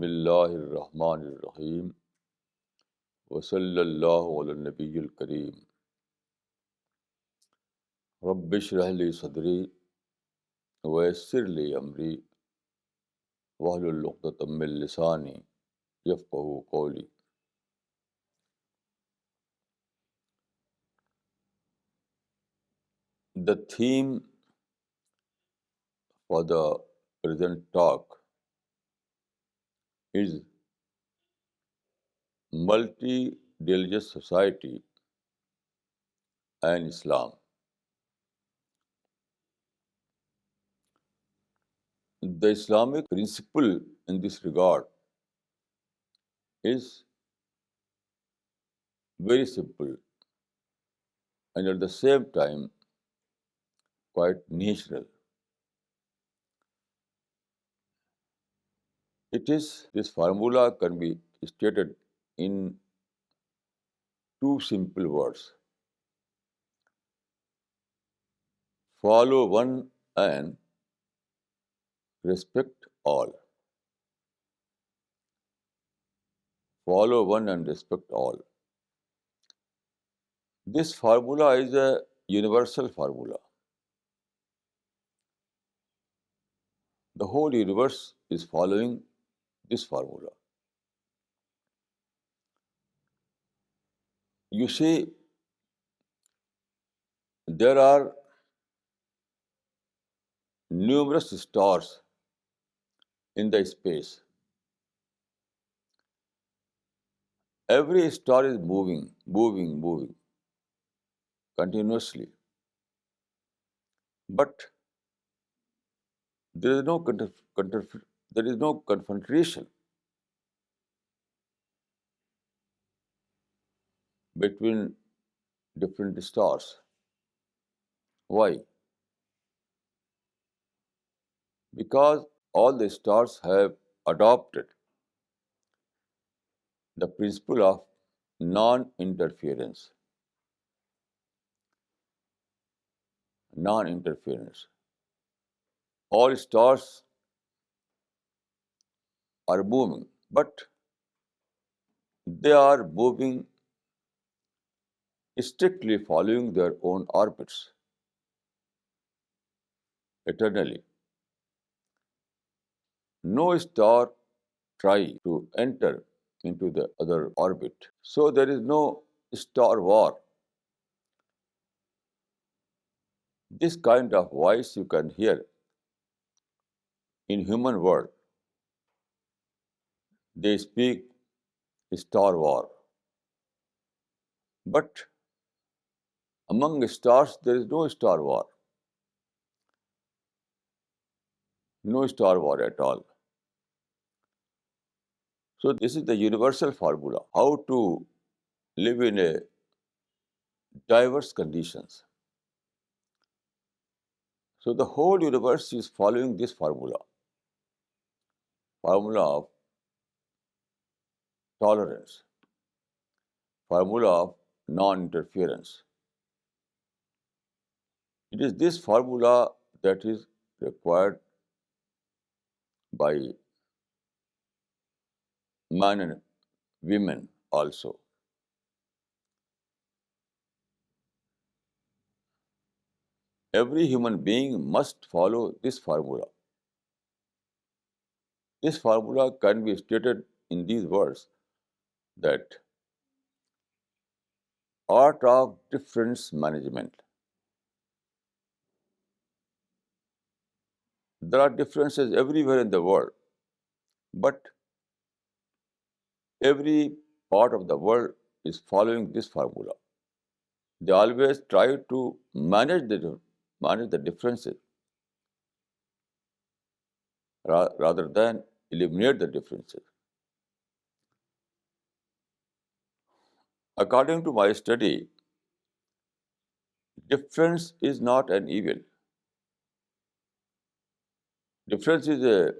Bismillahirrahmanirrahim. Wa sallallahu ala nabiyyil kareem. Rabbi shrah li sadri wa yassir li amri wahlul 'uqdatam min lisani yafqahu qawli. The theme for the present talk is multi-religious society and Islam. The Islamic principle in this regard is very simple and at the same time quite natural. This formula can be stated in two simple words. Follow one and respect all. Follow one and respect all. This formula is a universal formula. The whole universe is following this formula. You see, there are numerous stars in the space. Every star is moving continuously. But there is no confrontation between different stars. Why? Because all the stars have adopted the principle of non-interference. Non-interference. All stars are moving, but they are moving strictly following their own orbits eternally. No star try to enter into the other orbit. So there is no star war. This kind of voice you can hear in human world. They speak star war. But among stars there is no star war. No star war at all. So this is the universal formula, how to live in a diverse conditions. So the whole universe is following this formula of tolerance, formula of non-interference. It is this formula that is required by men and women also. Every human being must follow this formula. This formula can be stated in these words that art of difference management. There are differences everywhere in the world, but every part of the world is following this formula. They always try to manage the differences rather than eliminate the differences. According to my study, difference is not an evil. Difference is a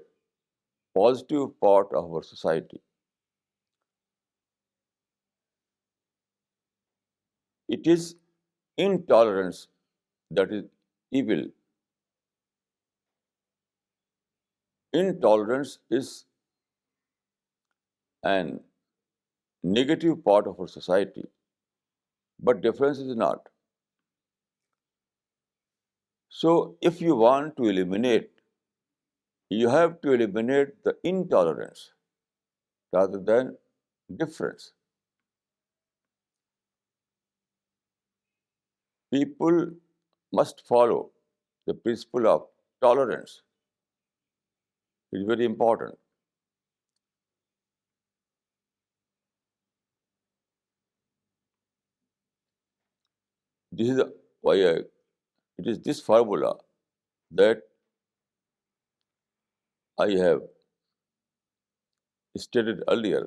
positive part of our society. It is intolerance that is evil. Intolerance is and negative part of our society, but difference is not. So, if you want to eliminate, you have to eliminate the intolerance rather than difference. People must follow the principle of tolerance. It is very important. This is why it is this formula that I have stated earlier.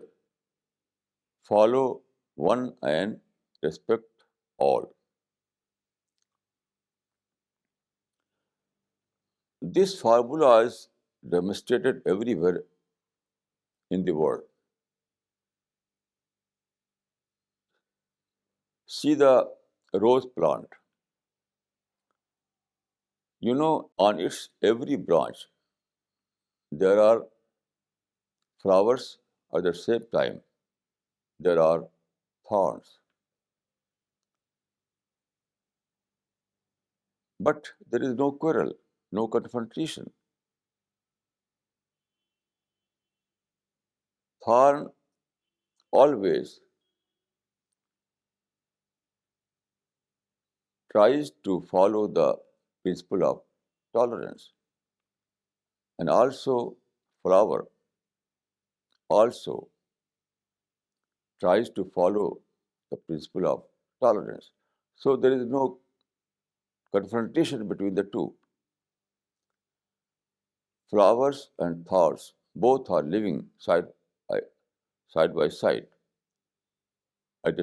Follow one and respect all. This formula is demonstrated everywhere in the world. See the rose plant. On its every branch, there are flowers. At the same time, there are thorns. But there is no quarrel, no confrontation. Thorn always tries to follow the principle of tolerance. And also, flower also tries to follow the principle of tolerance. So there is no confrontation between the two. Flowers and thorns both are living by, side by side at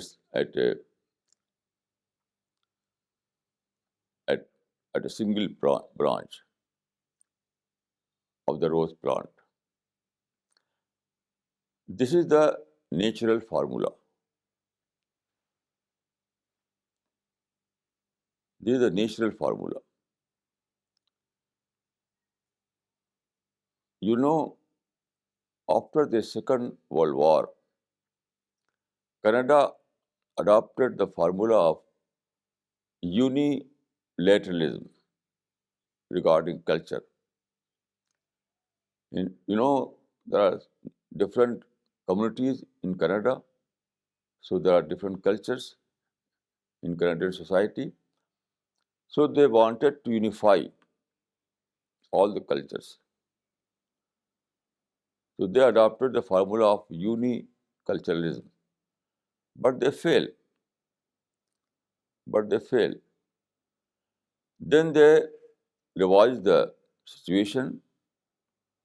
at, at a single branch of the rose plant. This is the natural formula. This is the natural formula. You know, after the Second World War, Canada adopted the formula of unilateralism regarding culture. There are different communities in Canada, so there are different cultures in Canadian society. So they wanted to unify all the cultures. So they adopted the formula of uniculturalism. But they fail. But they fail. Then they revised the situation,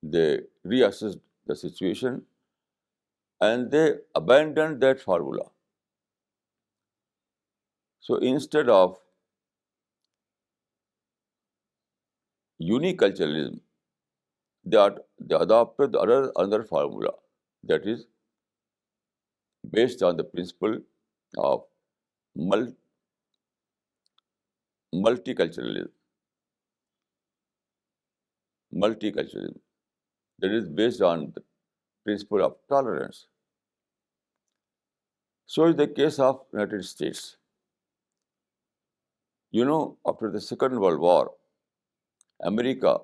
they reassessed the situation, and they abandoned that formula. So instead of uniculturalism, they adopted another formula that is based on the principle of mul- multiculturalism. Multiculturalism that is based on the principle of tolerance. So is the case of United States. After the Second World War, America,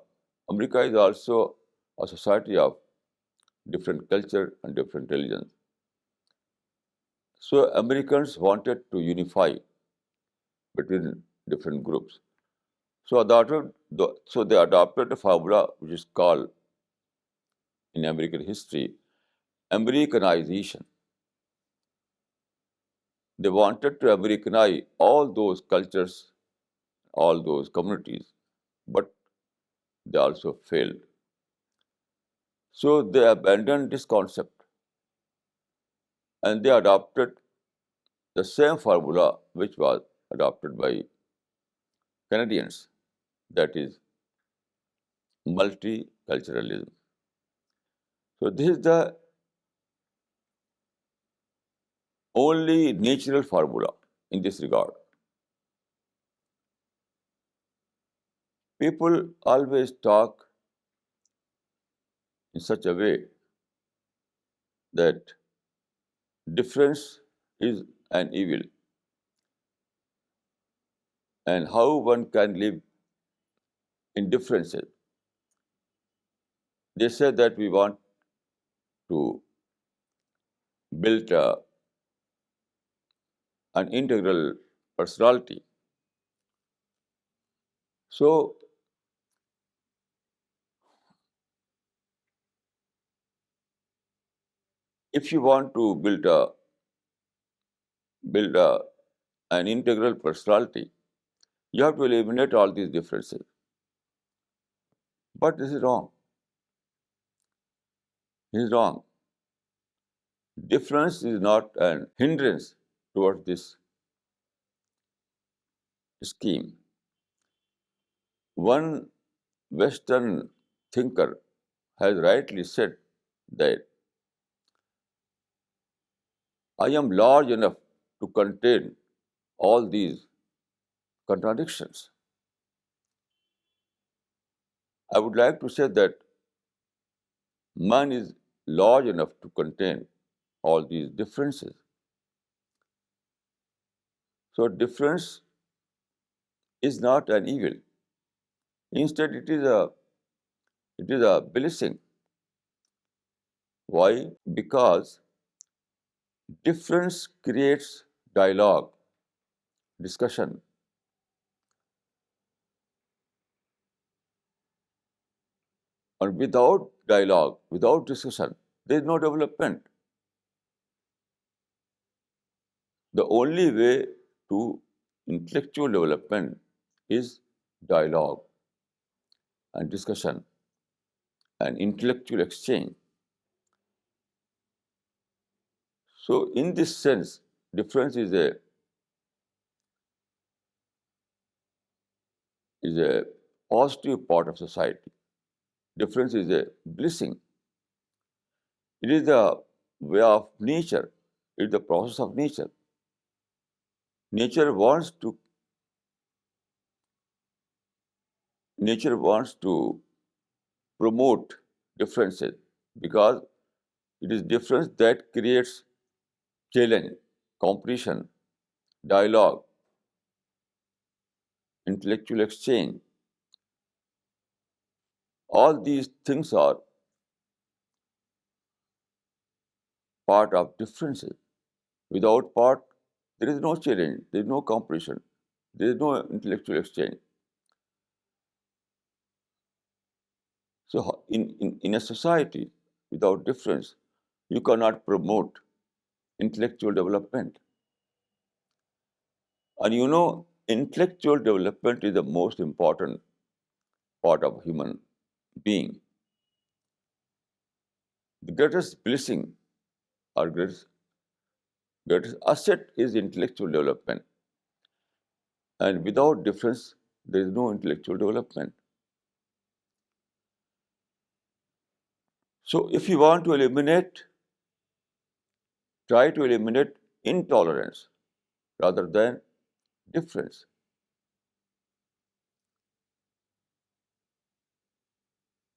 America is also a society of different culture and different religions. So Americans wanted to unify between different groups. So they adopted a formula which is called in American history Americanization. They wanted to Americanize all those cultures, all those communities, but they also failed. So they abandoned this concept and they adopted the same formula which was adopted by Canadians, that is multiculturalism. So this is the only natural formula in this regard. People always talk in such a way that difference is an evil, and how one can live in differences. They say that we want to build an integral personality. So, if you want to build an integral personality, you have to eliminate all these differences. But this is wrong. This is wrong. Difference is not an hindrance towards this scheme. One Western thinker has rightly said that I am large enough to contain all these contradictions. I would like to say that man is large enough to contain all these differences. So difference is not an evil. Instead, it is a blessing. Why? Because difference creates dialogue, discussion. And without dialogue, without discussion, there is no development. The only way to intellectual development is dialogue and discussion and intellectual exchange. So, in this sense, difference is a positive part of society. Difference is a blessing. It is the way of nature. It is the process of nature. Nature wants to nature wants to promote differences because it is difference that creates challenge, competition, dialogue, intellectual exchange. All these things are part of differences. Without part, there is no challenge, there is no competition, there is no intellectual exchange. So, in a society without difference, you cannot promote intellectual development. And intellectual development is the most important part of human being. The greatest blessing or greatest asset is intellectual development. And without difference, there is no intellectual development. So, if you want to try to eliminate intolerance rather than difference.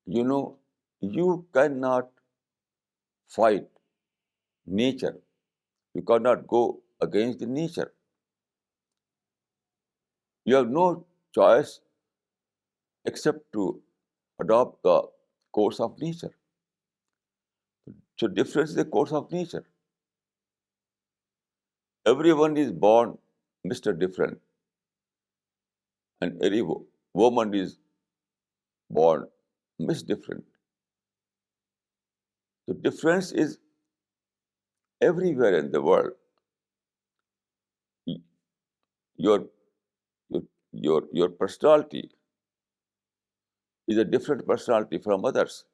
You know, you cannot fight nature. You cannot go against the nature. You have no choice except to adopt the course of nature. So, difference is the course of nature. Everyone is born Mr. Different, and every woman is born Miss Different. The difference is everywhere in the world. Y- Your your your personality is a different personality from others.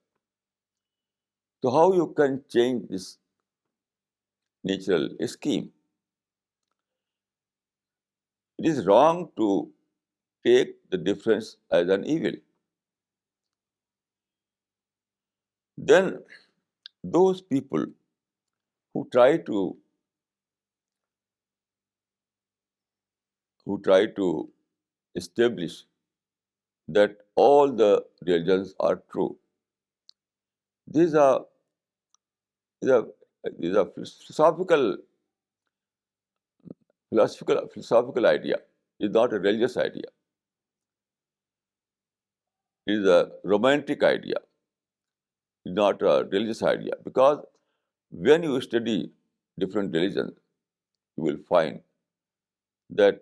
So how you can change this natural scheme? It is wrong to take the difference as an evil. Then those people who try to establish that all the religions are true. These are This is a philosophical idea. It's not a religious idea. It is a romantic idea. It's not a religious idea. Because when you study different religions, you will find that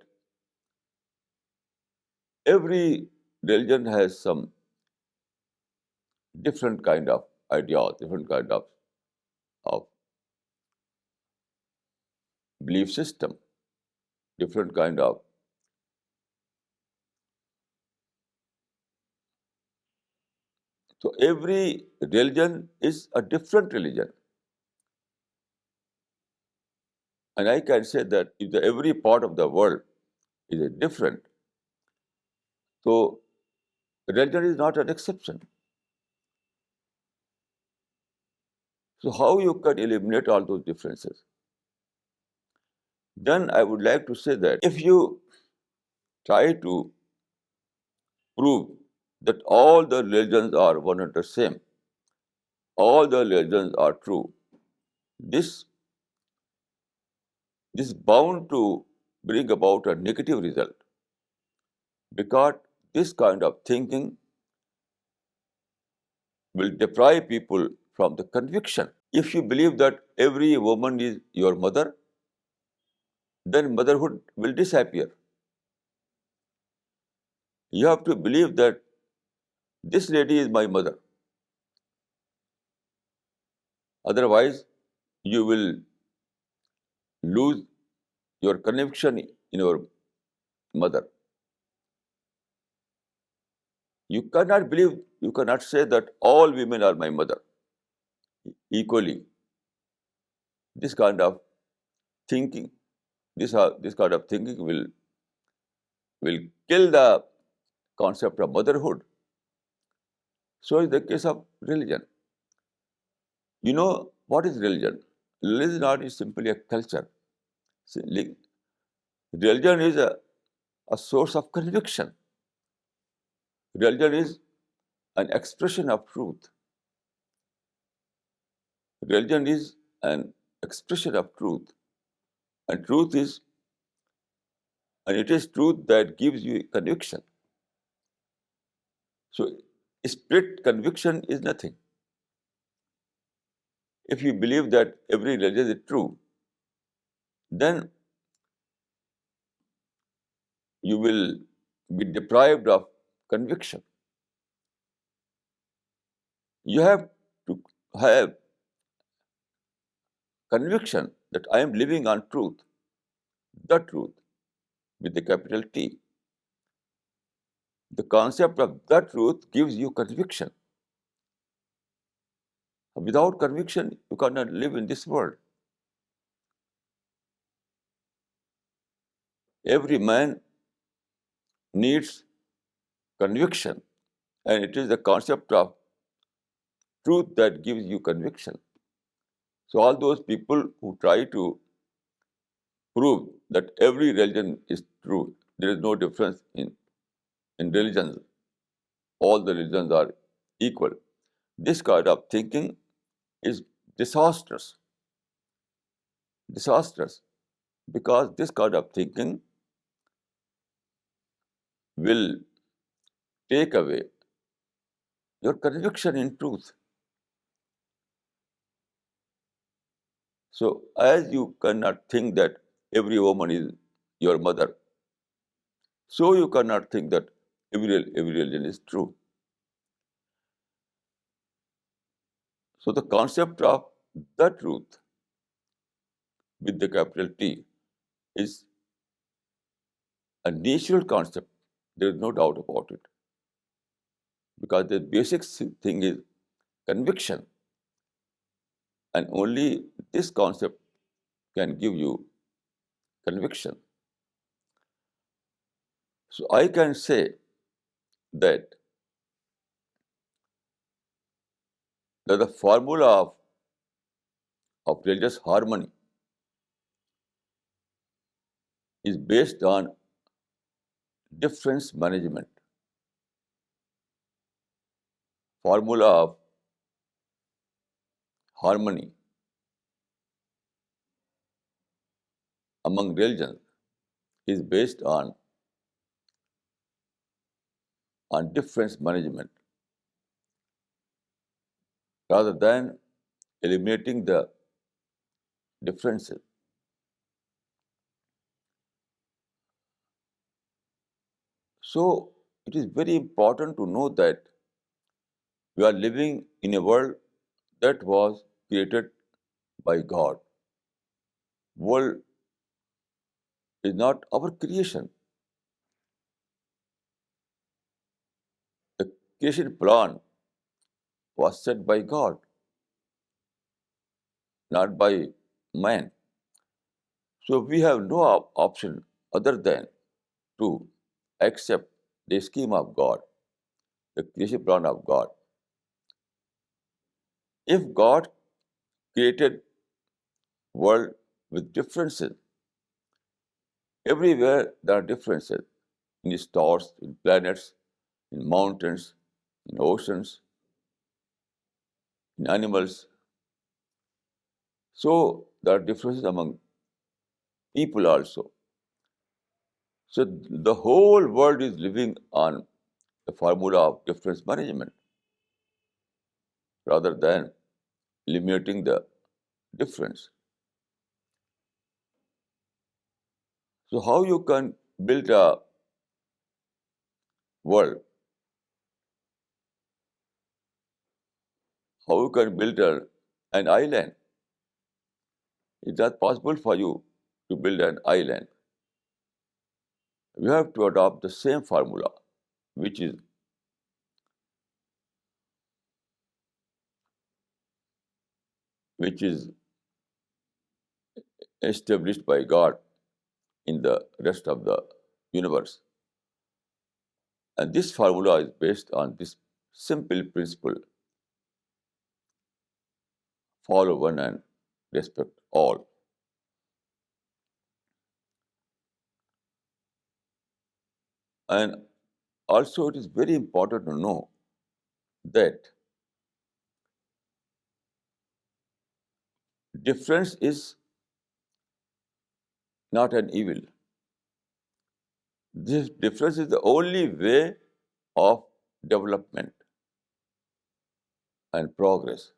every religion has some different kind of ideas, different kind of belief system, different kind of. So every religion is a different religion. And I can say that if every part of the world is different, so religion is not an exception. So how you can eliminate all those differences? Then I would like to say that if you try to prove that all the religions are one and the same, all the religions are true, this is bound to bring about a negative result, because this kind of thinking will deprive people from the conviction. If you believe that every woman is your mother, then motherhood will disappear. You have to believe that this lady is my mother. Otherwise, you will lose your conviction in your mother. You cannot believe, you cannot say that all women are my mother equally. This kind of thinking, this kind of thinking will kill the concept of motherhood. So is the case of religion. You know what is religion? Religion is not simply a culture. Religion is a source of conviction. Religion is an expression of truth. Religion is an expression of truth. And it is truth that gives you conviction. So split conviction is nothing. If you believe that every religion is true, then you will be deprived of conviction. You have to have conviction that I am living on truth, the truth, with the capital T. The concept of the truth gives you conviction. Without conviction, you cannot live in this world. Every man needs conviction, and it is the concept of truth that gives you conviction. So all those people who try to prove that every religion is true, there is no difference in religions, all the religions are equal. This kind of thinking is disastrous, disastrous, because this kind of thinking will take away your conviction in truth. So as you cannot think that every woman is your mother, so you cannot think that every religion is true. So the concept of the truth with the capital T is a natural concept. There is no doubt about it. Because the basic thing is conviction. And only this concept can give you conviction. So I can say that the formula of religious harmony is based on difference management. Formula of harmony among religions is based on difference management rather than eliminating the differences. So it is very important to know that we are living in a world that was created by God. World is not our creation. The creation plan was set by God, not by man. So we have no option other than to accept the scheme of God, the creation plan of God. If God created world with differences, everywhere there are differences in stars, in planets, in mountains, in oceans, in animals. So there are differences among people also. So the whole world is living on the formula of difference management rather than eliminating the difference. So how you can build a world? How you can build an island? It's not possible for you to build an island. You have to adopt the same formula, which is which is established by God in the rest of the universe. And this formula is based on this simple principle: follow one and respect all. And also, it is very important to know that difference is not an evil. This difference is the only way of development and progress.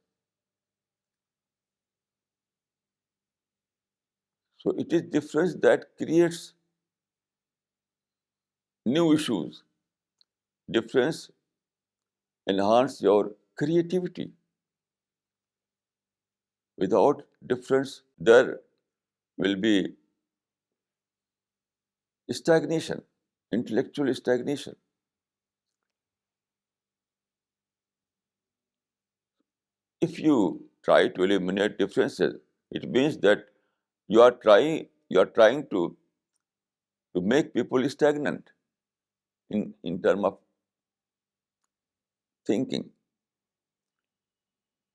So it is difference that creates new issues. Difference enhance your creativity. Without difference, there will be stagnation, intellectual stagnation. If you try to eliminate differences, it means that you are trying to make people stagnant in terms of thinking.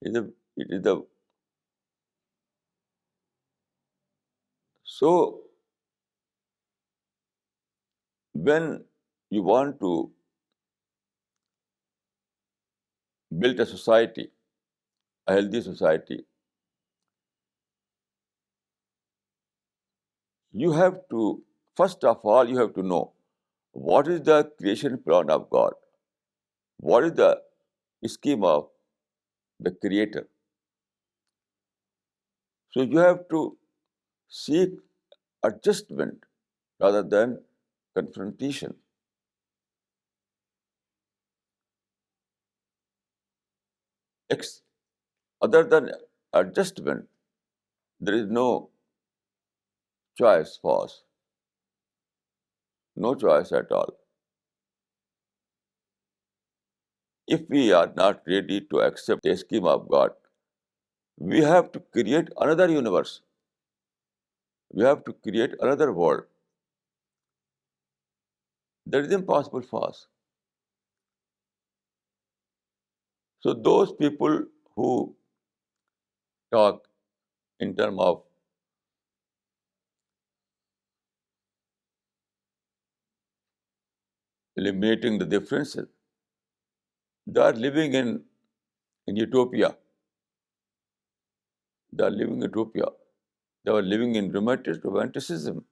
It is the so when you want to build a society, a healthy society, you have to, first of all, you have to know what is the creation plan of God, what is the scheme of the Creator. So you have to seek adjustment rather than confrontation. Ex- Other than adjustment, there is no choice for us, no choice at all. If we are not ready to accept the scheme of God, we have to create another universe. We have to create another world. That is impossible for us. So those people who talk in terms of eliminating the differences, they are living in utopia. They are living utopia. They were living in romanticism.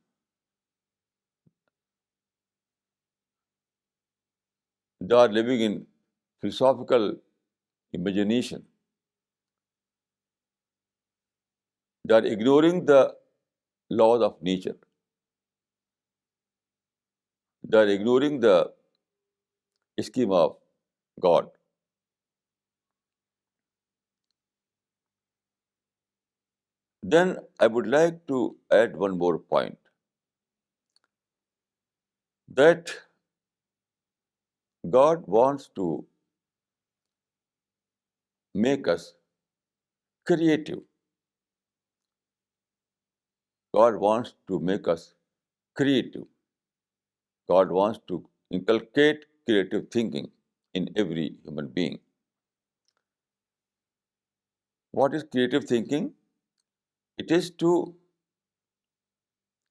They are living in philosophical imagination. They are ignoring the laws of nature. They are ignoring the scheme of God. Then I would like to add one more point that God wants to make us creative. God wants to make us creative. God wants to inculcate creative thinking in every human being. What is creative thinking? It is to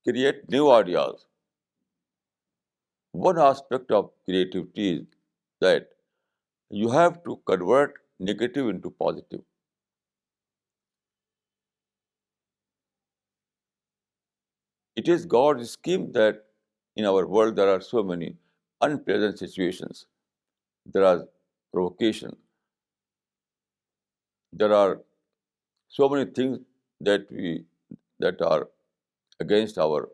create new ideas. One aspect of creativity is that you have to convert negative into positive. It is God's scheme that in our world there are so many unpleasant situations. There are provocation. There are so many things that are against our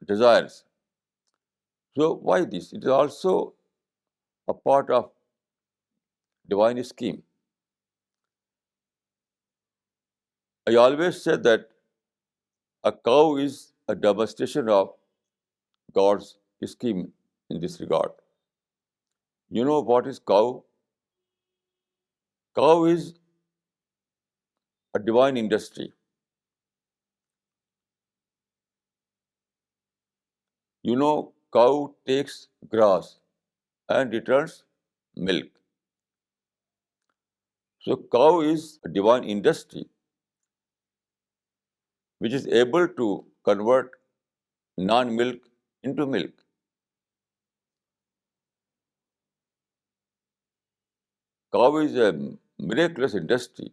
desires. So why this? It is also a part of divine scheme. I always say that a cow is a demonstration of God's scheme in this regard. You know what is cow? Cow is a divine industry. You know, cow takes grass and returns milk. So cow is a divine industry which is able to convert non-milk into milk. Cow is a miraculous industry.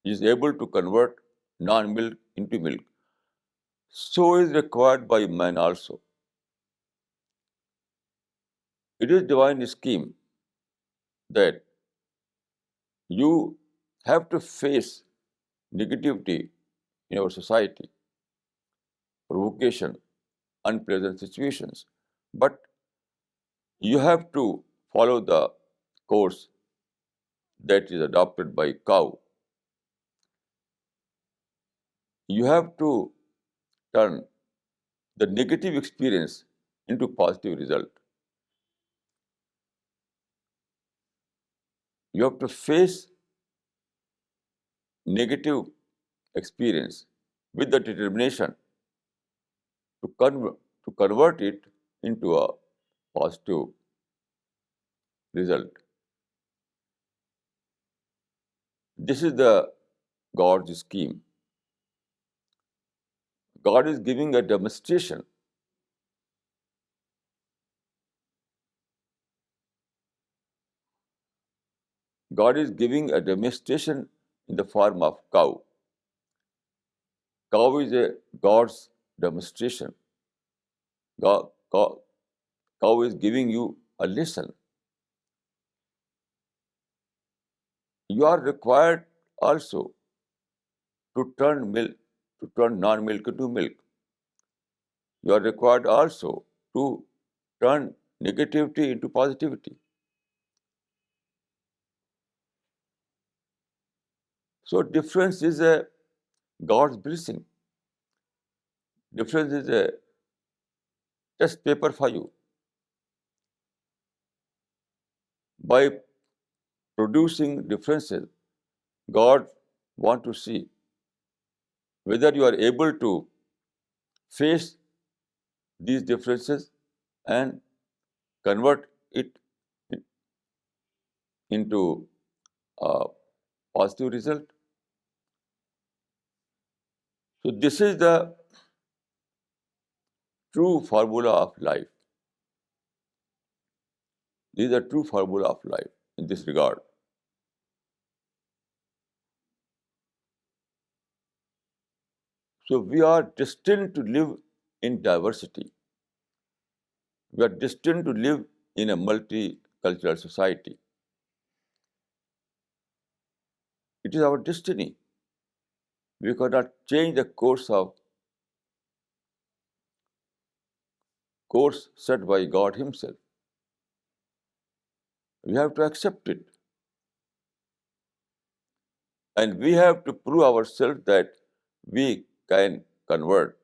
It is able to convert non-milk into milk. So is required by man also. It is divine scheme that you have to face negativity in our society, provocation, unpleasant situations. But you have to follow the course that is adopted by cow. You have to turn the negative experience into positive result. You have to face negative experience with the determination to convert it into a positive result. This is the God's scheme. God is giving a demonstration. God is giving a demonstration in the form of cow. Cow is a God's demonstration. God, cow is giving you a lesson. You are required also to turn milk, to turn non-milk into milk. You are required also to turn negativity into positivity. So difference is a God's blessing. Difference is a test paper for you. By producing differences, God want to see whether you are able to face these differences and convert it into a positive result. So this is the true formula of life. This is a true formula of life in this regard. So we are destined to live in diversity. We are destined to live in a multicultural society. It is our destiny. We cannot change the course set by God Himself. We have to accept it. And we have to prove ourselves that we can convert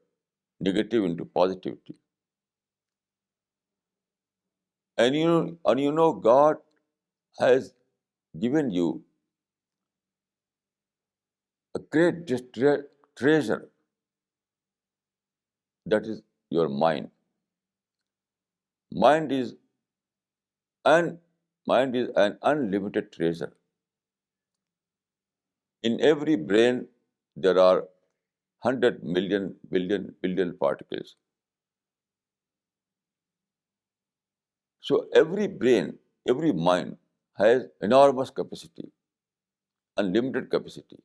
negative into positivity. And God has given you a great treasure, that is your mind. Mind is an Mind is an unlimited treasure. In every brain, there are 100 million, billion particles. So every brain, every mind has enormous capacity, unlimited capacity.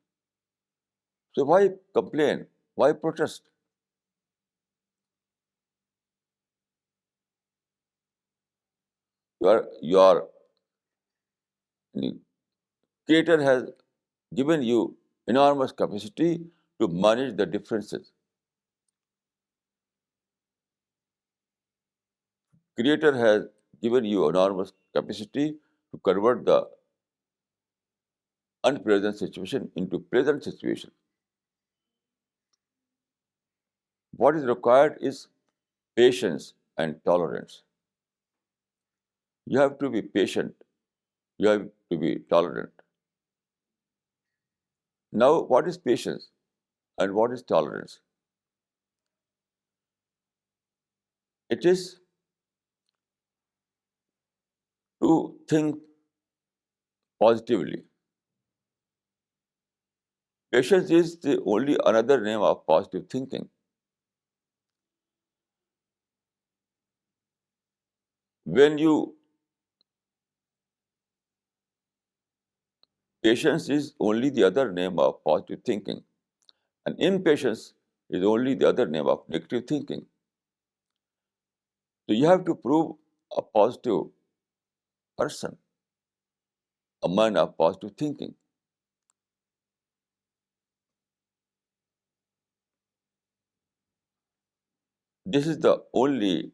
So why complain? Why protest? Your Creator has given you enormous capacity to manage the differences. Creator has given you enormous capacity to convert the unpleasant situation into pleasant situation. What is required is patience and tolerance. You have to be patient. You have to be tolerant. Now, what is patience and what is tolerance? It is to think positively. Patience is the only another name of positive thinking. When you Patience is only the other name of positive thinking, and impatience is only the other name of negative thinking. So you have to prove a positive person, a man of positive thinking. This is the only,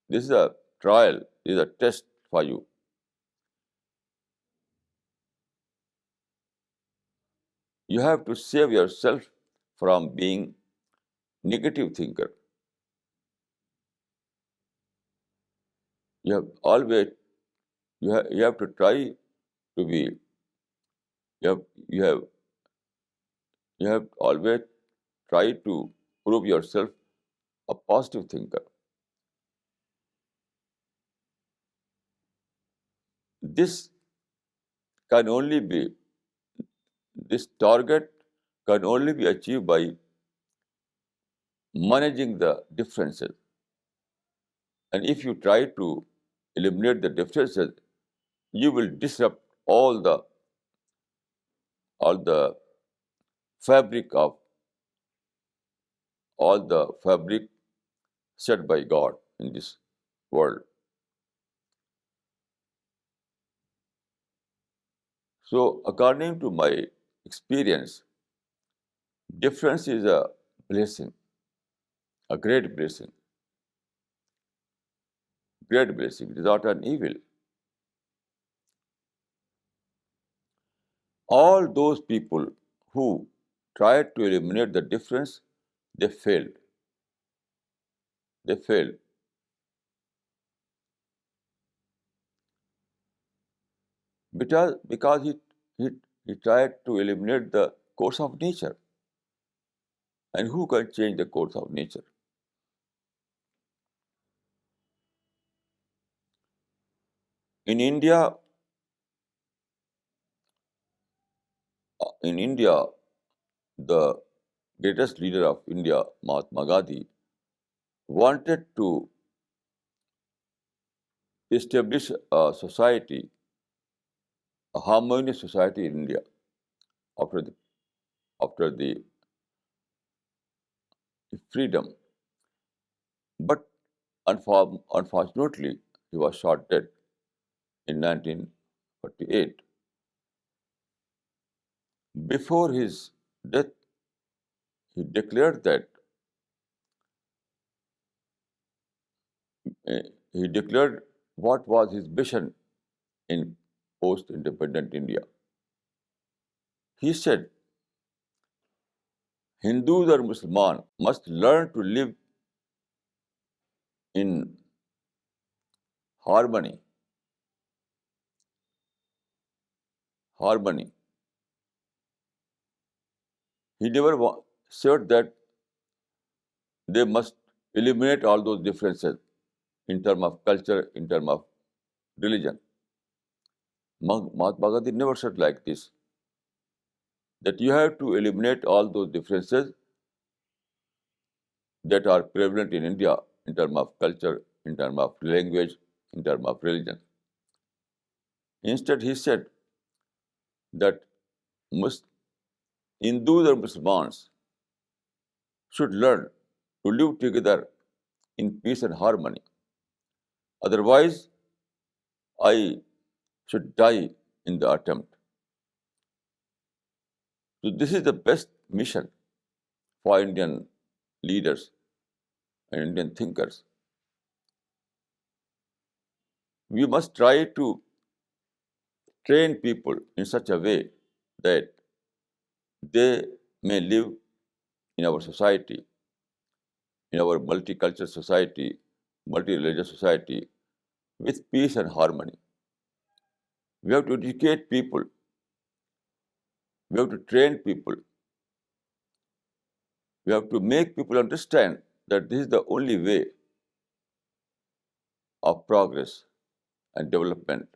this is a trial, this is a test for you. You have to save yourself from being negative thinker. You have always, you have to try to be, you have, you have, you have always try to prove yourself a positive thinker. This can only be, this target can only be achieved by managing the differences. And if you try to eliminate the differences, you will disrupt all the fabric of all the fabric set by God in this world. So according to my experience, difference is a blessing, a great blessing. It is not an evil. All those people who tried to eliminate the difference, they failed. They failed because he he tried to eliminate the course of nature. And who can change the course of nature? In India, in India, the greatest leader of India, Mahatma Gandhi, wanted establish a society, a harmonious society in India after the freedom. But unfortunately, he was shot dead in 1948. Before his death, he declared that uh, he declared what was his vision in post-independent India. He said, Hindus or Muslims must learn to live in harmony. Harmony. He never said that they must eliminate all those differences in terms of culture, in terms of religion. Mahatma Gandhi never said like this, that you have to eliminate all those differences that are prevalent in India in terms of culture, in terms of language, in terms of religion. Instead, he said that Mus- Hindus or Muslims should learn to live together in peace and harmony. Otherwise, I should die in the attempt. So, this is the best mission for Indian leaders and Indian thinkers. We must try to train people in such a way that they may live in our society, in our multicultural society, multi-religious society, with peace and harmony. We have to educate people, we have to train people, we have to make people understand that this is the only way of progress and development.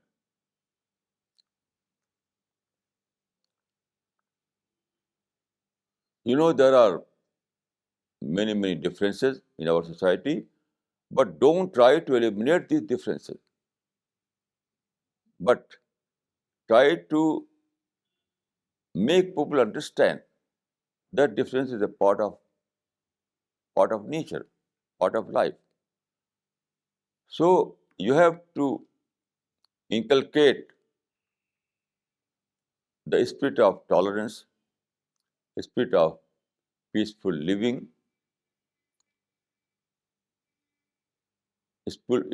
There are many differences in our society, but don't try to eliminate these differences, but try to make people understand that difference is a part of nature, part of life. So you have to inculcate the spirit of tolerance, spirit of peaceful living,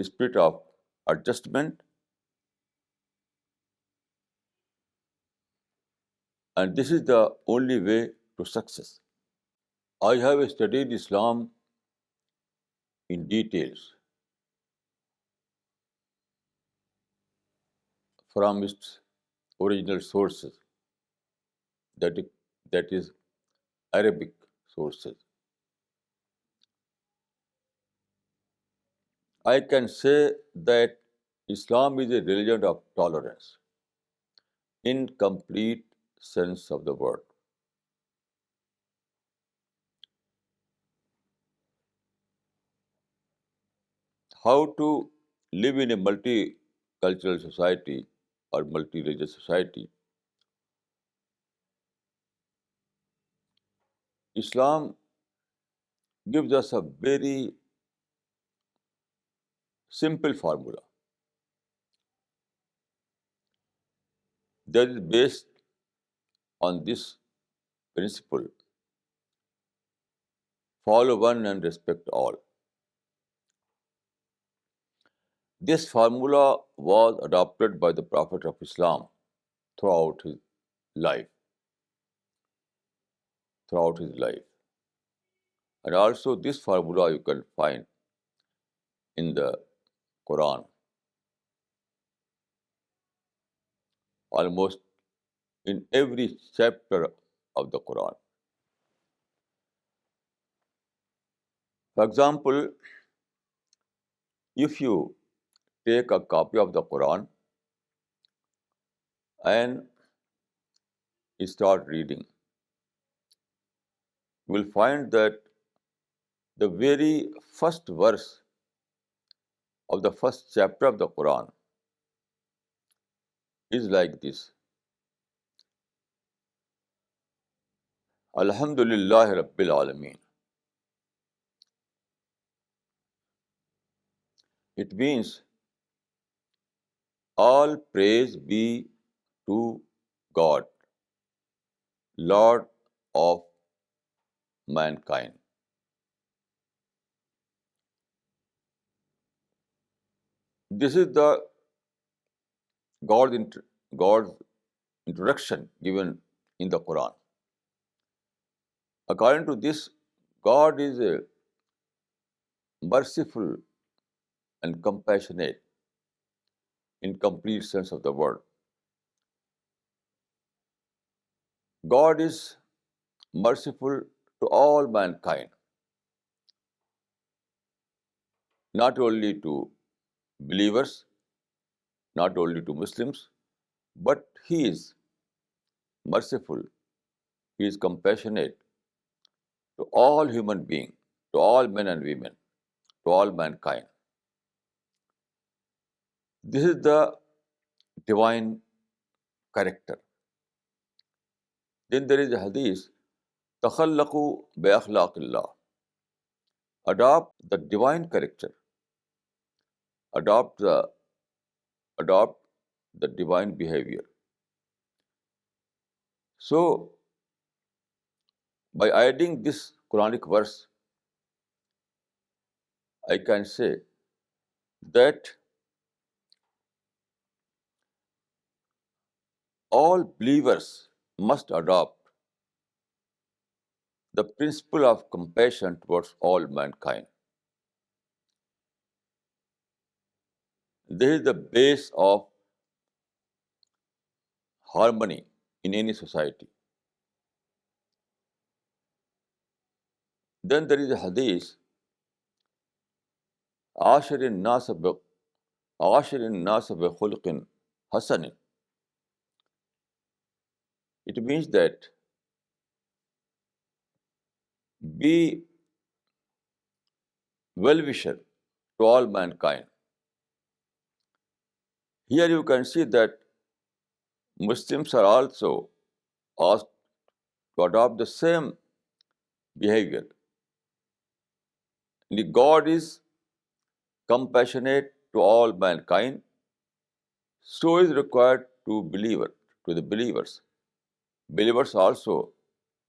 spirit of adjustment, and this is the only way to success. I have studied Islam in details from its original sources, that is, that is Arabic sources. I can say that Islam is a religion of tolerance in complete sense of the word. How to live in a multicultural society or multi-religious society? Islam gives us a very simple formula that is based on this principle: follow one and respect all. This formula was adopted by the Prophet of Islam throughout his life, throughout his life. And also this formula you can find in the Quran, almost in every chapter of the Quran. For example, if you take a copy of the Quran and start reading, you will find that the very first verse of the first chapter of the Quran is like this: Alhamdulillah Rabbil Alameen. It means all praise be to God, Lord of mankind. This is the God's, God's introduction given in the Quran. According to this, God is merciful and compassionate in complete sense of the word. God is merciful to all mankind, not only to believers, not only to Muslims, but He is merciful, He is compassionate to all human beings, to all men and women, to all mankind. This is the divine character. Then there is a hadith, تَخَلَّقُوا بِأَخْلَاقِ اللَّهِ. Adopt the divine character, adopt the adopt the divine behavior. So, by adding this Quranic verse, I can say that all believers must adopt the principle of compassion towards all mankind. This is the base of harmony in any society. Then there is a hadith, عاشر الناس ب- عاشر الناس بخلق حسن. It means that be well-wisher to all mankind. Here you can see that Muslims are also asked to adopt the same behavior. God is compassionate to all mankind, so is required to the believers. Believers also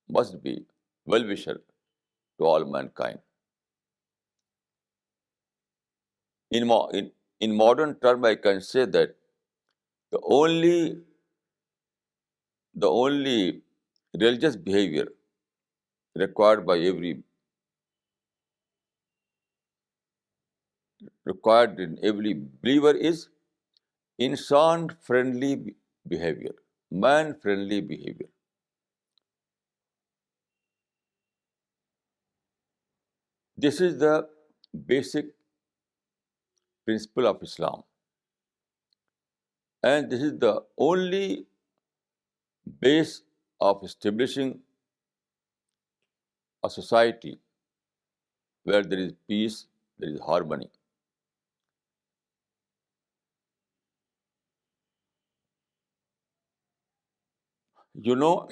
must be well-wisher to all mankind. In, mo- in modern term, I can say that the only the only religious behavior required by required in every believer is insan-friendly behavior, man-friendly behavior. This is the basic principle of Islam, and this is the only base of establishing a society where there is peace, there is harmony. You know,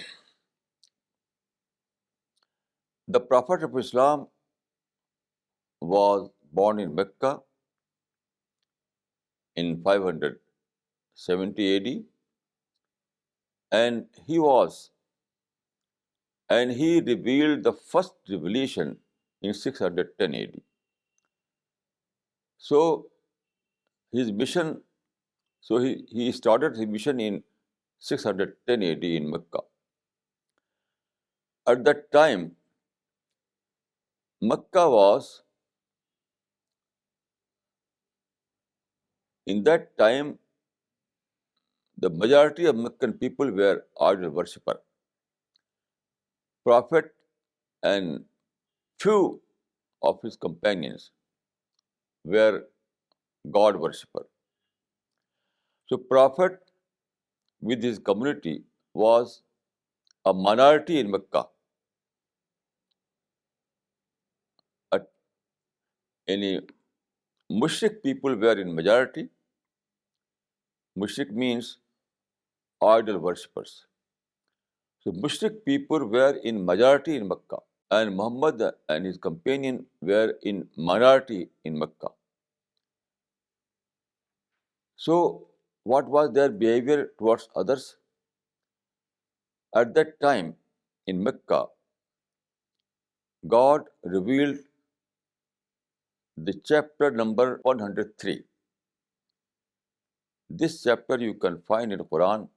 the Prophet of Islam was born in Mecca in 570 AD, and he revealed the first revelation in 610 AD. So his mission, he started his mission in 610 AD in Mecca. At that time, Mecca was, in that time, the majority of Meccan people were idol worshipper. Prophet and few of his companions were God worshipper. So Prophet with his community was a minority in Mecca. At any Mushrik people were in majority. Mushrik means idol worshippers. So Mushrik people were in majority in Mecca, and Muhammad and his companion were in minority in Mecca. So what was their behavior towards others? At that time in Mecca, God revealed the chapter number 103. This chapter you can find in Quran,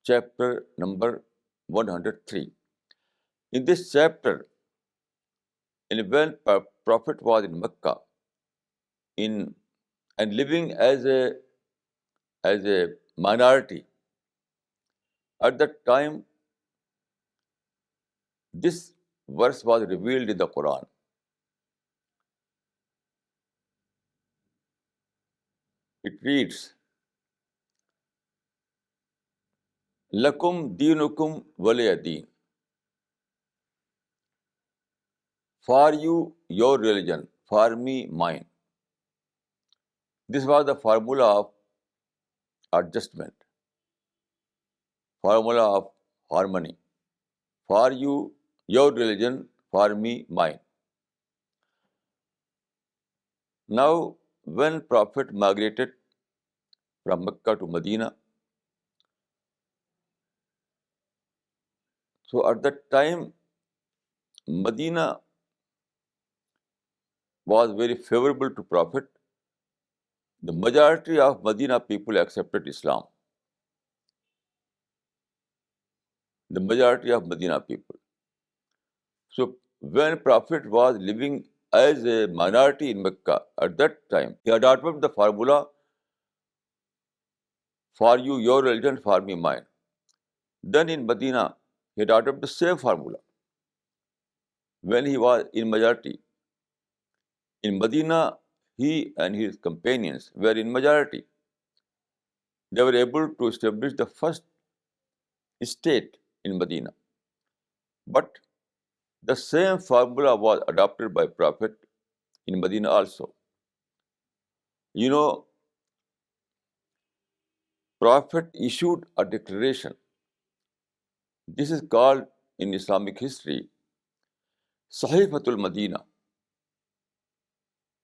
chapter number 103. In this chapter, when Prophet was in Mecca in and living as a minority, at that time this verse was revealed in the Quran. It reads, Lakum dinukum waliya deen. For you, your religion, for me, mine. This was the formula of adjustment, formula of harmony. For you, your religion, for me, mine. Now, when Prophet migrated from Mecca to Medina, so at that time, Medina was very favorable to Prophet. The majority of Medina people accepted Islam. The majority of Medina people. So when Prophet was living as a minority in Mecca, at that time, he adopted the formula, for you, your religion, for me, mine. Then in Medina, he adopted the same formula. When he was in majority, in Medina, he and his companions were in majority. They were able to establish the first state in Medina. But the same formula was adopted by Prophet in Medina also. You know, Prophet issued a declaration. This is called in Islamic history Sahifatul Medina.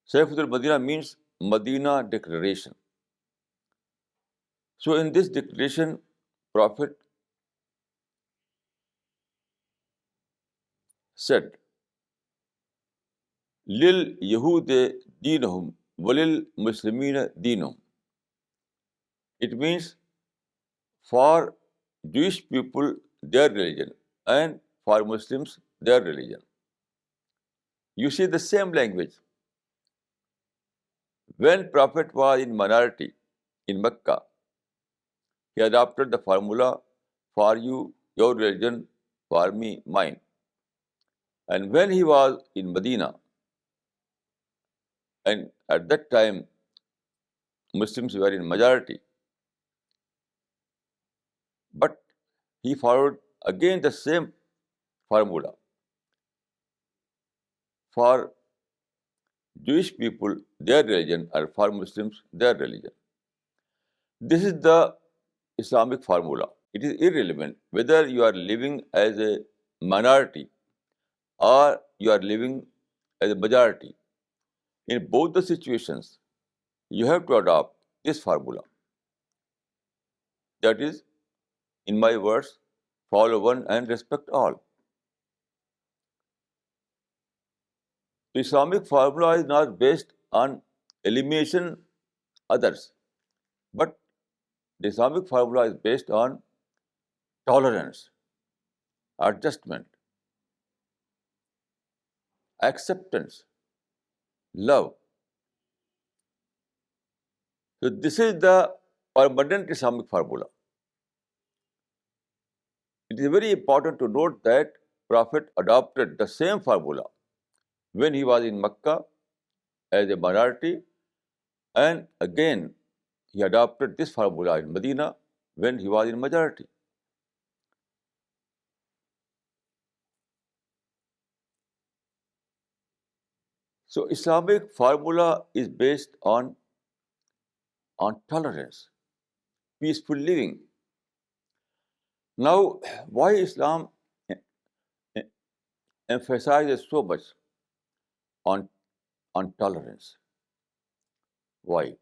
Sahifatul Medina means Medina Declaration. So in this declaration, Prophet said, Lil Yahude Dinahum Walil Muslimina Dinahum. It means for Jewish people their religion and for Muslims their religion. You see the same language. When Prophet was in minority in Mecca, he adopted the formula for you, your religion, for me, mine. And when he was in Medina, and at that time Muslims were in majority, but he followed again the same formula. For Jewish people, their religion, or for Muslims, their religion. This is the Islamic formula. It is irrelevant whether you are living as a minority or you are living as a majority. In both the situations, you have to adopt this formula. That is, in my words, follow one and respect all. The Islamic formula is not based on elimination others, but the Islamic formula is based on tolerance, adjustment, acceptance, love. So this is the permanent Islamic formula. It is very important to note that Prophet adopted the same formula when he was in Mecca as a minority, and again he adopted this formula in Medina when he was in majority. So Islamic formula is based on tolerance, peaceful living. Now, why Islam emphasizes so much on, on tolerance? Why?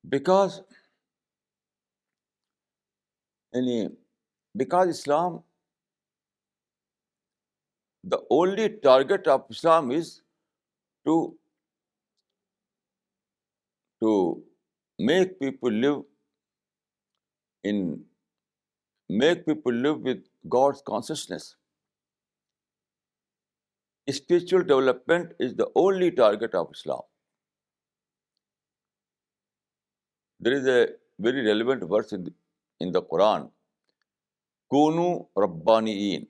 Because any because Islam, the only target of Islam is to to make people live in make people live with God's consciousness. Spiritual development is the only target of Islam. There is a very relevant verse in the Quran, Kunu Rabbaniyin.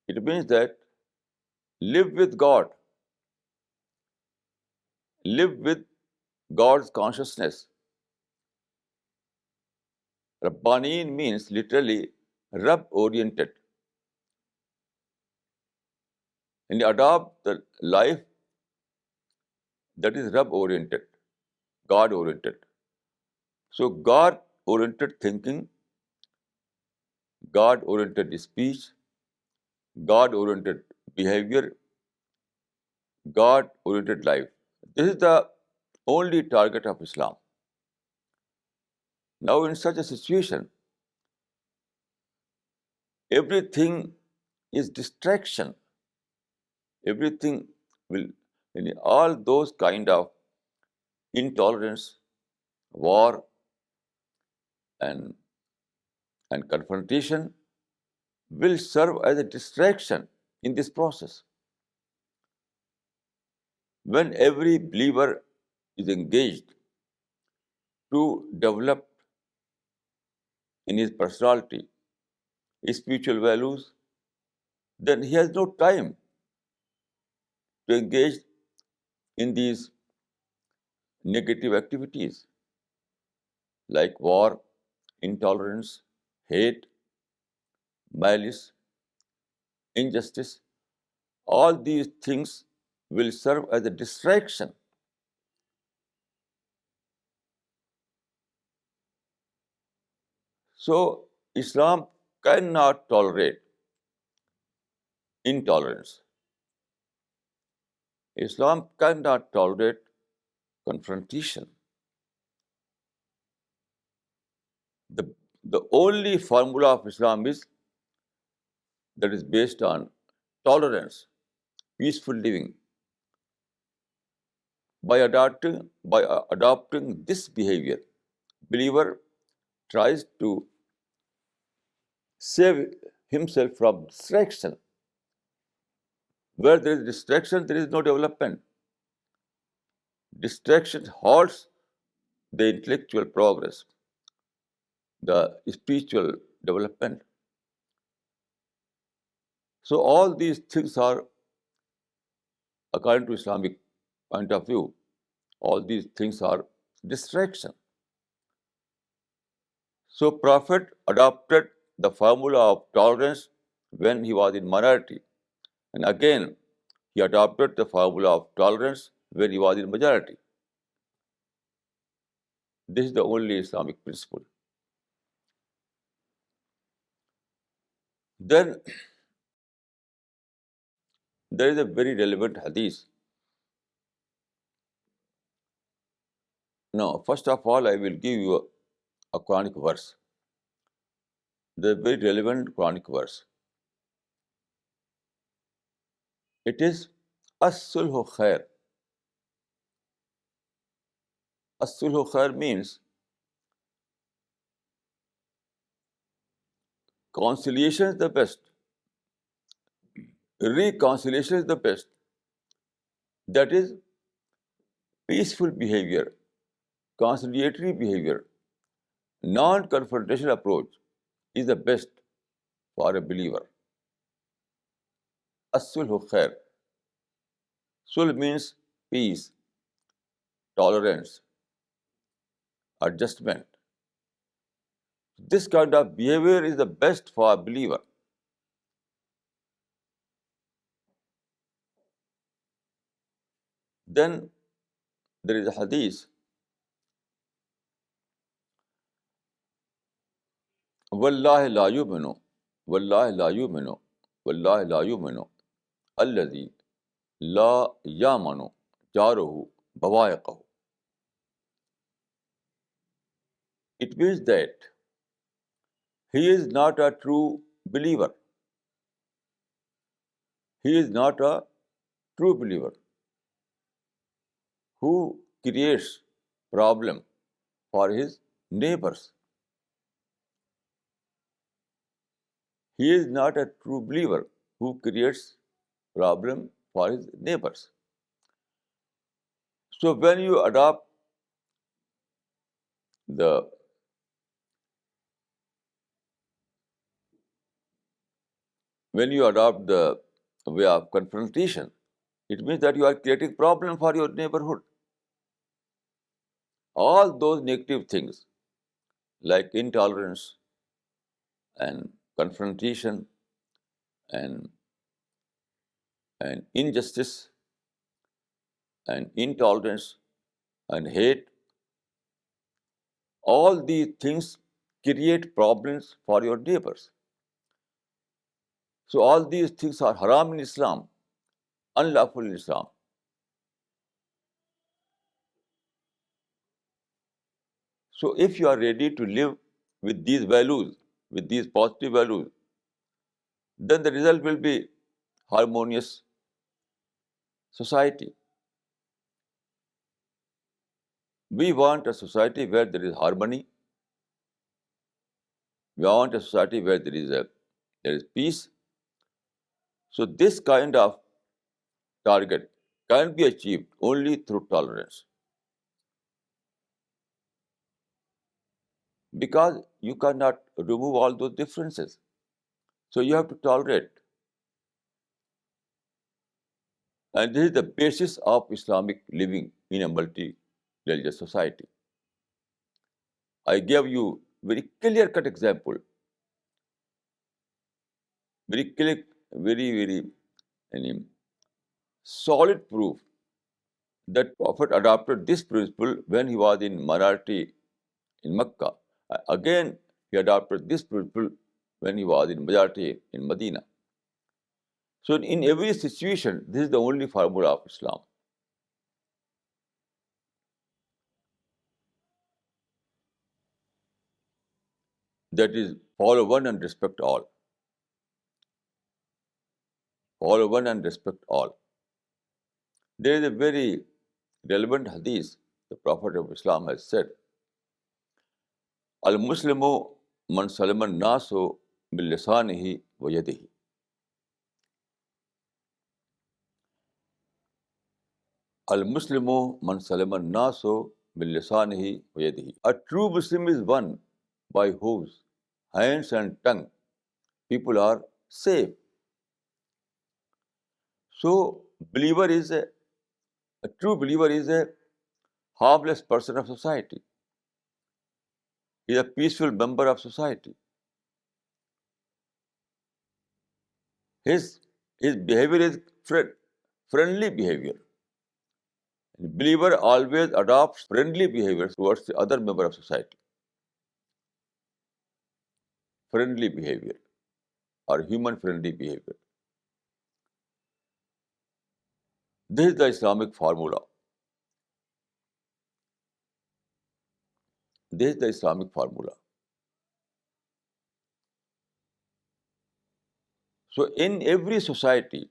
It means that live with God, live with God's consciousness. Rabbaniyin means literally Rabb oriented, and adopt the life that is Rabb oriented, God oriented. So, God oriented thinking, God oriented speech, God oriented behavior, God oriented life. This is the only target of Islam. Now, in such a situation, everything is distraction. Everything will, all those kind of intolerance, war, and, and confrontation will serve as a distraction in this process. When every believer is engaged to develop in his personality his spiritual values, then he has no time to engage in these negative activities like war, intolerance, hate, malice, injustice. All these things will serve as a distraction. So, Islam cannot tolerate intolerance. Islam cannot tolerate confrontation. The, the only formula of Islam is that is based on tolerance, peaceful living. By adopting this behavior, believer tries to save himself from distraction. Where there is distraction, there is no development. Distraction halts the intellectual progress, the spiritual development. So all these things are, according to Islamic point of view, all these things are distraction. So Prophet adopted the formula of tolerance when he was in minority. And again, he adopted the formula of tolerance when he was in majority. This is the only Islamic principle. Then there is a very relevant hadith. Now, first of all, I will give you a Quranic verse. The very relevant Quranic verse. It is As-sulhu khair. As-sulhu khair means conciliation is the best. Reconciliation is the best. That is peaceful behavior, conciliatory behavior, non-confrontation approach is the best for a believer. As-sulhu khair. Sulh means peace, tolerance, adjustment. This kind of behavior is the best for a believer. Then there is a hadith, Wallahi la yuminu, Wallahi la yuminu, Wallahi la yuminu, alladhi la yamanu jaruhu bawa'iqahu. It means that he is not a true believer. He is not a true believer who creates problem for his neighbors. He is not a true believer who creates problem for his neighbors. So the when you adopt the way of confrontation, it means that you are creating problem for your neighborhood. All those negative things like intolerance and confrontation and injustice and intolerance and hate, all these things create problems for your neighbors. So all these things are haram in Islam, unlawful in Islam. So if you are ready to live with these values, with these positive values, then the result will be harmonious society. We want a society where there is harmony. We want a society where there is peace. So this kind of target can be achieved only through tolerance, because you cannot remove all those differences. So you have to tolerate. And this is the basis of Islamic living in a multi-religious society. I gave you very clear-cut example, very clear, very solid proof that Prophet adopted this principle when he was in minority in Mecca. Again, he adopted this principle when he was in majority in Medina. So in every situation, this is the only formula of Islam. That is, follow one and respect all. Follow one and respect all. There is a very relevant hadith. The Prophet of Islam has said, Al-Muslimu man salama nasu bil lisanihi wa yadihi. Al-Muslimu man salama nasu bil lisanihi wa yadihi. A true Muslim is one by whose hands and tongue people are safe. So, a true believer is a harmless person of society. He is a peaceful member of society. His behavior is friendly behavior. The believer always adopts friendly behavior towards the other member of society. Friendly behavior or human friendly behavior. This is the Islamic formula. This is the Islamic formula. So in every society,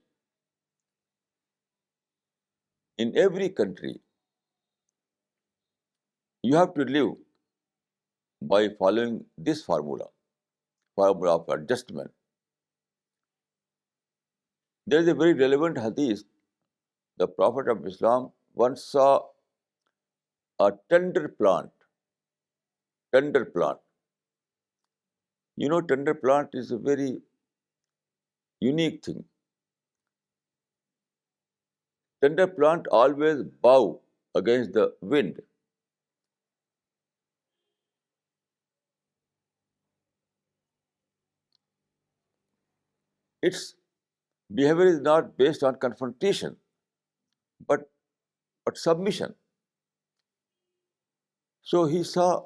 in every country, you have to live by following this formula of adjustment. There is a very relevant hadith. The Prophet of Islam once saw a tender plant. Tender plant. You know, tender plant is a very unique thing. Tender plant always bow against the wind. Its behavior is not based on confrontation, but but submission. So he saw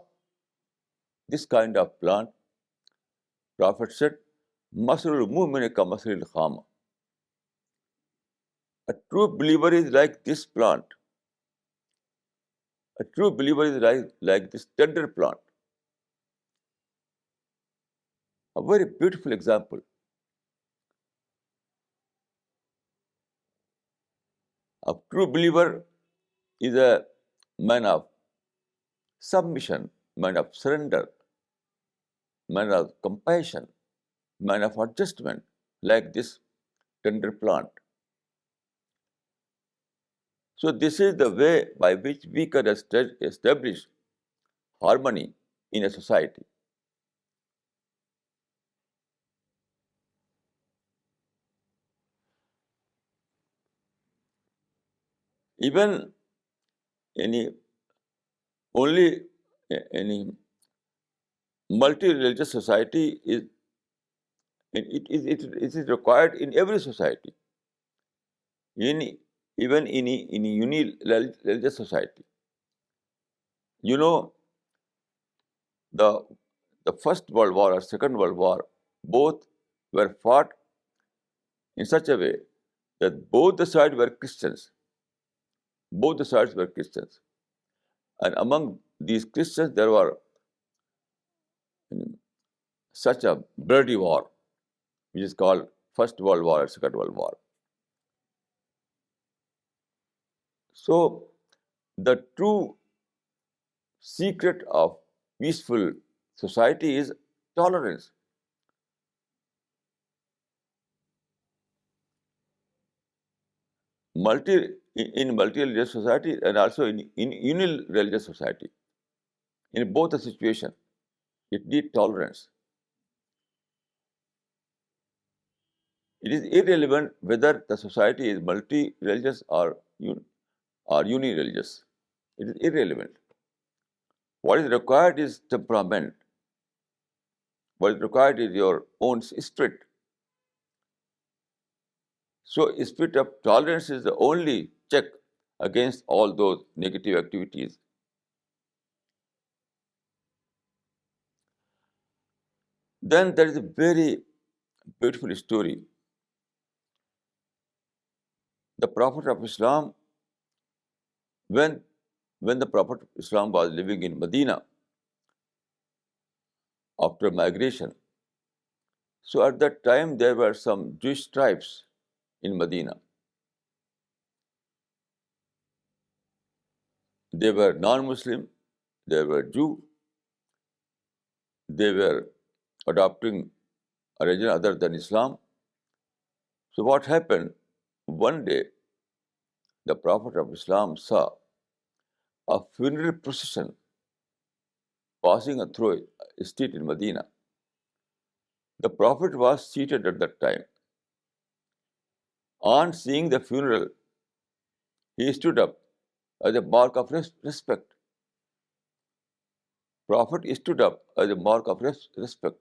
this kind of plant. Prophet said, Masrul mu'min ka masril khama. A true believer is like this plant. A true believer is like this tender plant. A very beautiful example. A true believer is a man of submission, man of surrender, man of compassion, man of adjustment, like this tender plant. So this is the way by which we can establish harmony in a society. Even any only any multi-religious society is it is required in every society, in even in a uni-religious society. You know, the the First World War or Second World War, both were fought in such a way that both the sides were Christians. Both the sides were Christians. And among these Christians, there were such a bloody war, which is called First World War or Second World War. So, the true secret of peaceful society is tolerance. Multi in multi-religious society and also in unireligious society. In both the situation, it needs tolerance. It is irrelevant whether the society is multi-religious or uni-religious. It is irrelevant. What is required is temperament. What is required is your own spirit. So, spirit of tolerance is the only check against all those negative activities. Then there is a very beautiful story. The Prophet of Islam, when when the Prophet of Islam was living in Medina after migration, so at that time there were some Jewish tribes in Medina. They were non-Muslim, they were Jew, they were adopting a religion other than Islam. So what happened? One day, the Prophet of Islam saw a funeral procession passing through a street in Medina. The Prophet was seated at that time. On seeing the funeral, he stood up as a mark of respect. Prophet stood up as a mark of respect.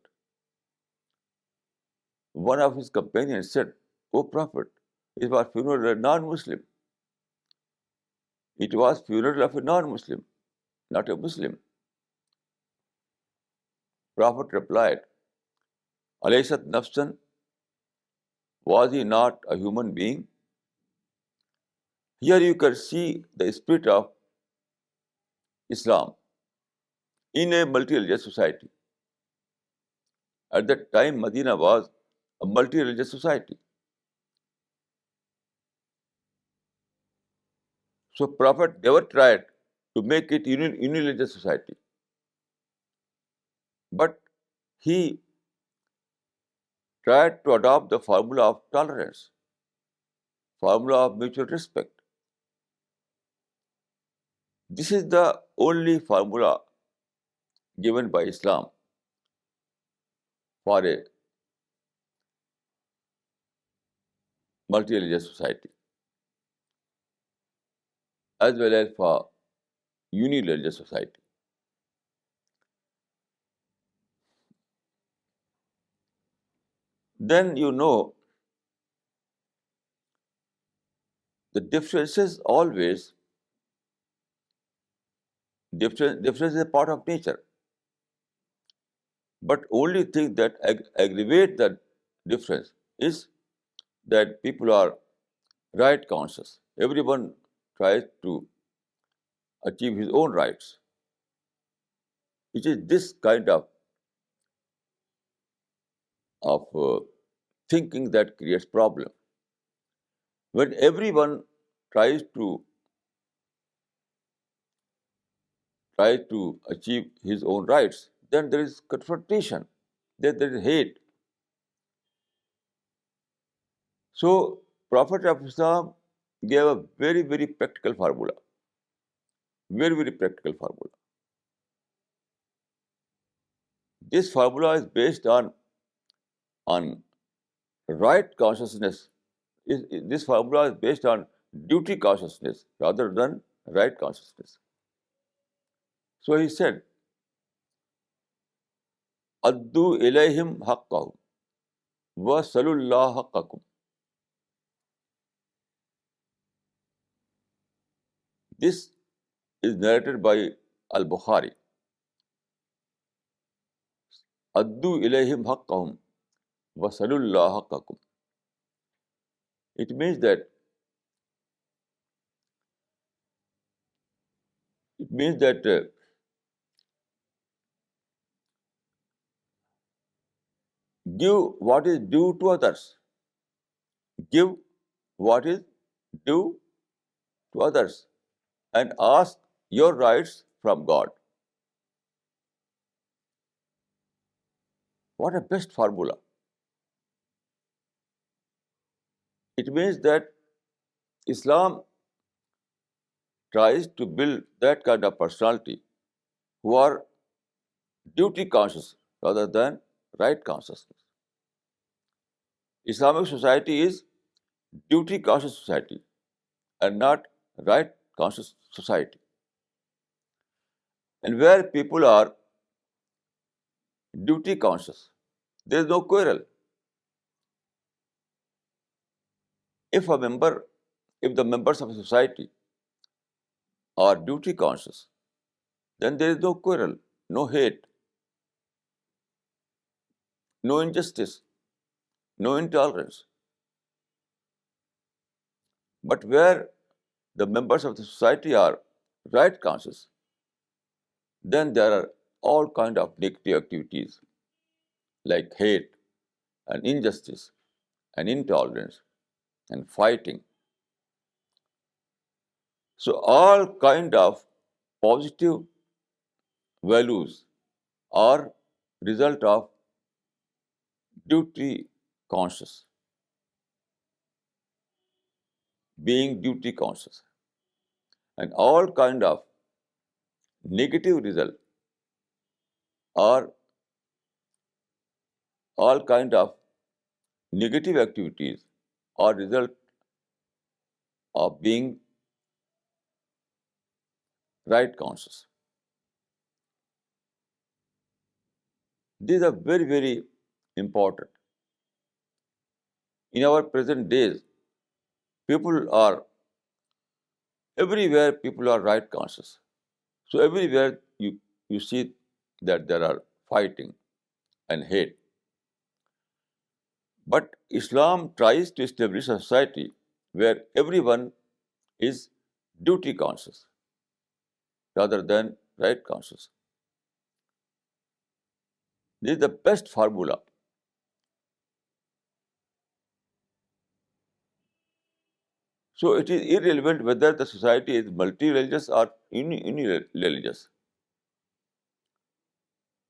One of his companions said, "O Prophet, it was funeral of a non-Muslim. It was funeral of a non-Muslim, not a Muslim." Prophet replied, "Alaysat nafsan, was he not a human being?" Here you can see the spirit of Islam in a multi-religious society. At that time, Medina was a multi-religious society. So Prophet never tried to make it unireligious society, but he tried to adopt the formula of tolerance, formula of mutual respect. This is the only formula given by Islam for a multi-religious society, as well as for unireligious society. Then you know the differences always Difference is a part of nature. But only thing that aggravate the difference is that people are right conscious. Everyone tries to achieve his own rights. It is this kind of thinking that creates problem. When everyone tries to achieve his own rights, then there is confrontation, then there is hate. So Prophet of Islam gave a very, very practical formula. Very, very practical formula. This formula is based on right consciousness. This formula is based on duty consciousness rather than right consciousness. So he said, Addu ilayhim haqqahum wa salullah haqqakum. This is narrated by Al-Bukhari. Addu ilayhim haqqahum wa salullah haqqakum. It means that it means that give what is due to others. Give what is due to others and ask your rights from God. What a best formula. It means that Islam tries to build that kind of personality who are duty conscious rather than right consciousness. Islamic society is duty conscious society and not right conscious society. And where people are duty conscious, there is no quarrel. If a member, if the members of a society are duty conscious, then there is no quarrel, no hate, no injustice, no intolerance. But where the members of the society are right conscious, then there are all kind of negative activities like hate and injustice and intolerance and fighting. So all kind of positive values are result of duty conscious, being duty conscious. And all kind of negative result are all kind of negative activities are result of being right conscious. These are very, very important. In our present days, people are everywhere people are right conscious. So everywhere you see that there are fighting and hate. But Islam tries to establish a society where everyone is duty conscious rather than right conscious. This is the best formula. So it is irrelevant whether the society is multi-religious or uni-religious.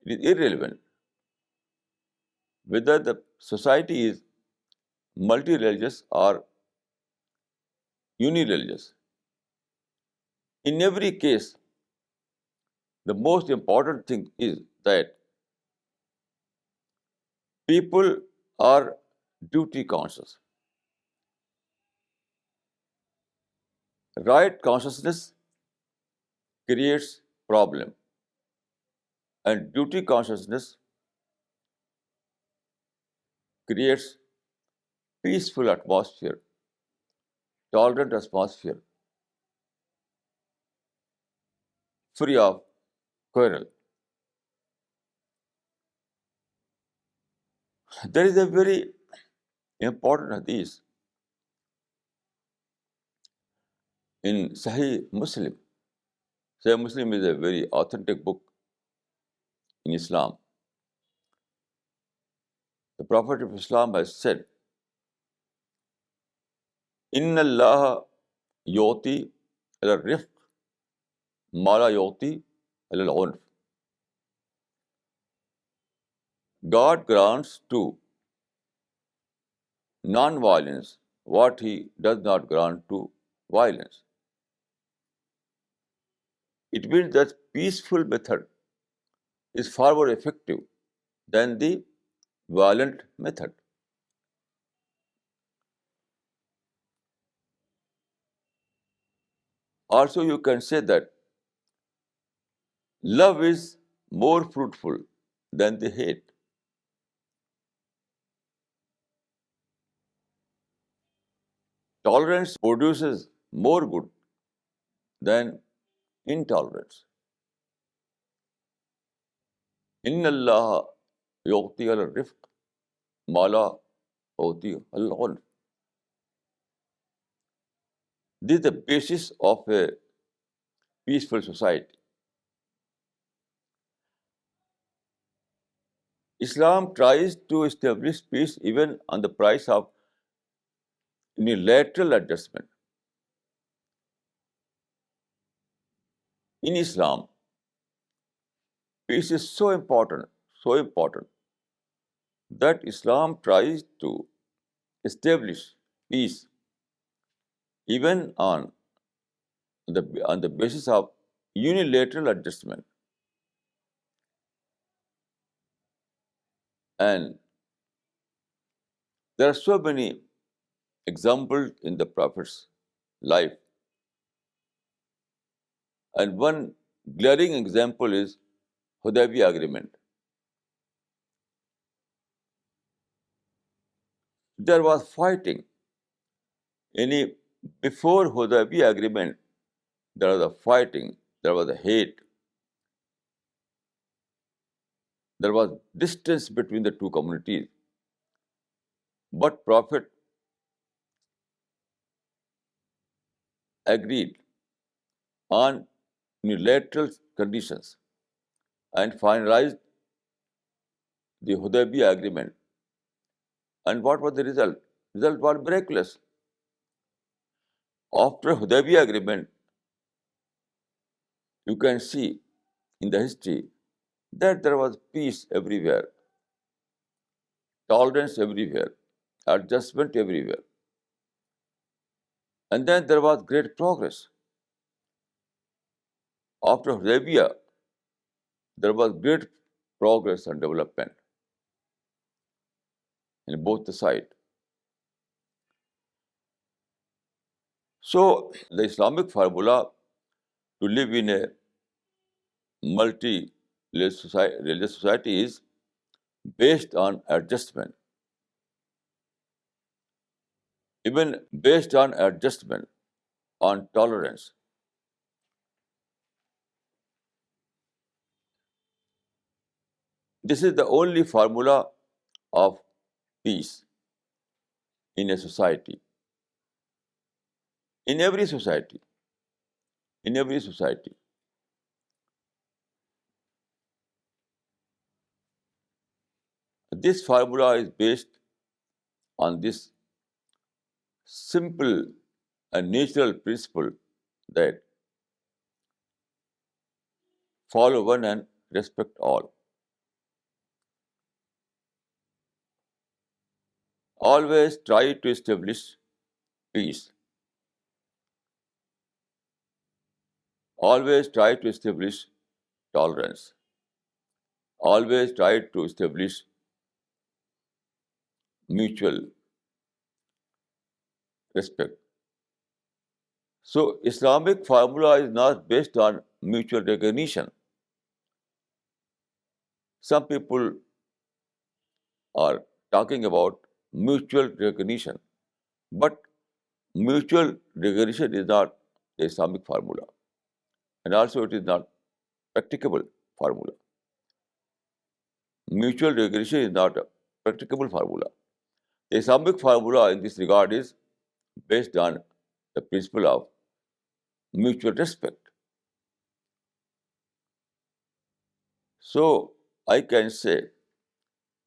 It is irrelevant whether the society is multi-religious or uni-religious. In every case, the most important thing is that people are duty conscious. Right consciousness creates problem, and duty consciousness creates peaceful atmosphere, tolerant atmosphere. free of quarrel. There is a very important hadith in Sahih Muslim. Sahih Muslim is a very authentic book in Islam. The Prophet of Islam has said, Inna Allah yoti ala rifq mala yoti ala unf. God grants to non-violence what He does not grant to violence. It means that peaceful method is far more effective than the violent method. Also, you can say that love is more fruitful than the hate. Tolerance produces more good than intolerance. Inna Allah yu'ti al rifq mala yu'ti al unf. This is the basis of a peaceful society. Islam tries to establish peace even on the price of unilateral adjustment. In Islam, peace is so important that Islam tries to establish peace even on the basis of unilateral adjustment. And there are so many examples in the Prophet's life. And one glaring example is Hudaybiyah agreement. There was fighting. Before Hudaybiyah agreement, there was a fighting, there was a hate, there was distance between the two communities. But Prophet agreed on unilateral conditions and finalized the Hudaybiyah agreement. And what was the result? Result was miraculous. After Hudaybiyah agreement, you can see in the history that there was peace everywhere, tolerance everywhere, adjustment everywhere. And then there was great progress. After Hudaybiyah, there was great progress and development in both the sides. So the Islamic formula to live in a multi-religious society is based on adjustment, even based on adjustment, on tolerance. This is the only formula of peace in a society, in every society, in every society. This formula is based on this simple and natural principle that follow one and respect all. Always try to establish peace. Always try to establish tolerance. Always try to establish mutual respect. So Islamic formula is not based on mutual recognition. Some people are talking about mutual recognition, but mutual recognition is not the Islamic formula, and also it is not practicable formula. Mutual recognition is not a practicable formula. The Islamic formula in this regard is based on the principle of mutual respect. So I can say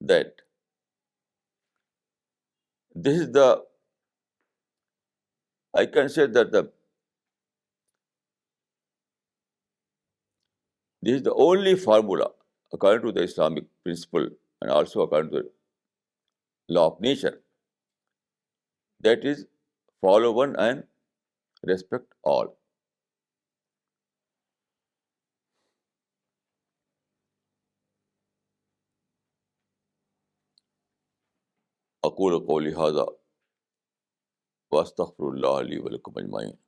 that this is the I can say that this is the only formula according to the Islamic principle and also according to the law of nature, that is follow one and respect all. أقول قولي هذا وأستغفر الله لي ولكم أجمعين.